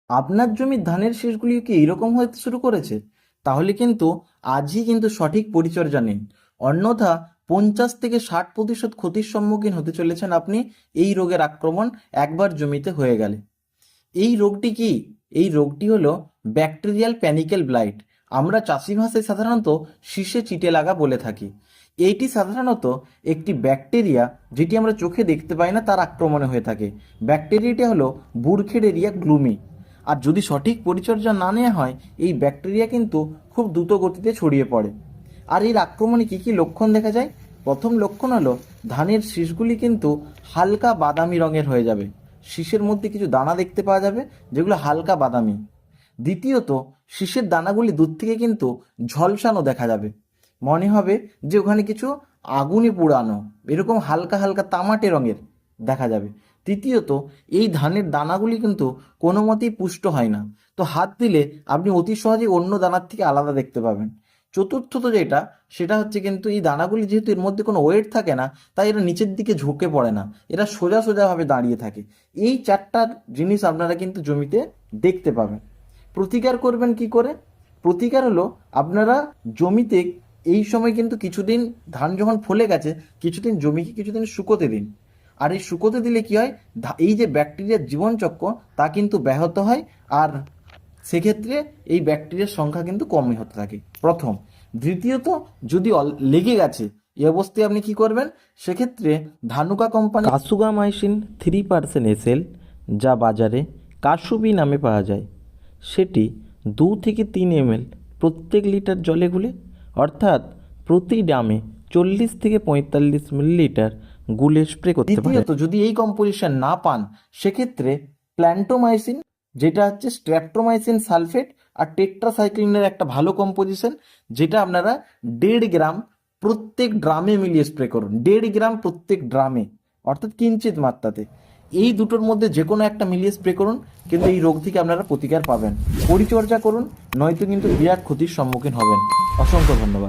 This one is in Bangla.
আপনার জমির ধানের শীষগুলি কি এইরকম হতে শুরু করেছে? তাহলে কিন্তু আজই কিন্তু সঠিক পরিচর্যা নিন, অন্যথা 50 থেকে 60% ক্ষতির সম্মুখীন হতে চলেছেন আপনি এই রোগের আক্রমণ একবার জমিতে হয়ে গেলে। এই রোগটি কি? এই রোগটি হলো ব্যাকটেরিয়াল প্যানিক্যাল ব্লাইট। আমরা চাষি ভাষায় সাধারণত শীষে চিটে লাগা বলে থাকি। এইটি সাধারণত একটি ব্যাকটেরিয়া, যেটি আমরা চোখে দেখতে পাই না, তার আক্রমণে হয়ে থাকে। ব্যাকটেরিয়াটি হলো বুরখেডেরিয়া গ্লুমি। আর যদি সঠিক পরিচর্যা না নেওয়া হয়, এই ব্যাকটেরিয়া কিন্তু খুব দ্রুত গতিতে ছড়িয়ে পড়ে। আর এর আক্রমণে কী কী লক্ষণ দেখা যায়? প্রথম লক্ষণ হলো ধানের শীষগুলি কিন্তু হালকা বাদামি রঙের হয়ে যাবে। শীষের মধ্যে কিছু দানা দেখতে পাওয়া যাবে যেগুলো হালকা বাদামি। দ্বিতীয়ত, শীষের দানাগুলি দূর থেকে কিন্তু ঝলসানো দেখা যাবে, মনে হবে যে ওখানে কিছু আগুনে পোড়ানো, এরকম হালকা হালকা তামাটে রঙের দেখা যাবে। তৃতীয়ত, এই ধানের দানাগুলি কিন্তু কোনো মতেই পুষ্ট হয় না, তো হাত দিলে আপনি অতি সহজেই অন্য দানার থেকে আলাদা দেখতে পাবেন। চতুর্থত যেটা, সেটা হচ্ছে কিন্তু এই দানাগুলি যেহেতু এর মধ্যে কোনো ওয়েট থাকে না, তাই এরা নিচের দিকে ঝুঁকে পড়ে না, এরা সোজা সোজাভাবে দাঁড়িয়ে থাকে। এই চারটা জিনিস আপনারা কিন্তু জমিতে দেখতে পাবেন। প্রতিকার করবেন কি করে? প্রতিকার হলো আপনারা জমিতে এই সময় কিন্তু কিছুদিন, ধান যখন ফলে গেছে, কিছুদিন জমিকে কিছুদিন শুকোতে দিন। আর এই শুকোতে দিলে কি হয়, এই যে ব্যাকটেরিয়ার জীবনচক্র তা কিন্তু ব্যাহত হয়, আর সেক্ষেত্রে এই ব্যাকটেরিয়ার সংখ্যা কিন্তু কমই হতে থাকে প্রথম। দ্বিতীয়ত, যদি লেগে গেছে এই অবস্থায় আপনি কি করবেন? সেক্ষেত্রে ধানুকা কোম্পানি কাসুগামাইসিন 3% এসএল, যা বাজারে কাসুবি নামে পাওয়া যায়, সেটি 2 থেকে 3 ml প্রত্যেক লিটার জলে গুলে, অর্থাৎ প্রতি ড্রামে 40 থেকে 45 মিলিলিটার গুলে স্প্রে করতে পারেন। দ্বিতীয়ত, যদি এই কম্পোজিশন না পান, সেক্ষেত্রে প্ল্যান্টোমাইসিন, যেটা হচ্ছে স্ট্রেপ্টোমাইসিন সালফেট আর টেট্রাসাইক্লিনের একটা ভালো কম্পোজিশন, যেটা আপনারা 1.5 গ্রাম প্রত্যেক ড্রামে মিলিয়ে স্প্রে করুন। 1.5 গ্রাম প্রত্যেক ড্রামে, অর্থাৎ কিঞ্চিত মাত্রাতে। এই দুটোর মধ্যে যে কোনো একটা মিলিয়ে স্প্রে করুন, কিন্তু এই রোগ থেকে আপনারা প্রতিকার পাবেন। পরিচর্যা করুন, নয়তো কিন্তু বিরাট ক্ষতির সম্মুখীন হবেন। অসংখ্য ধন্যবাদ।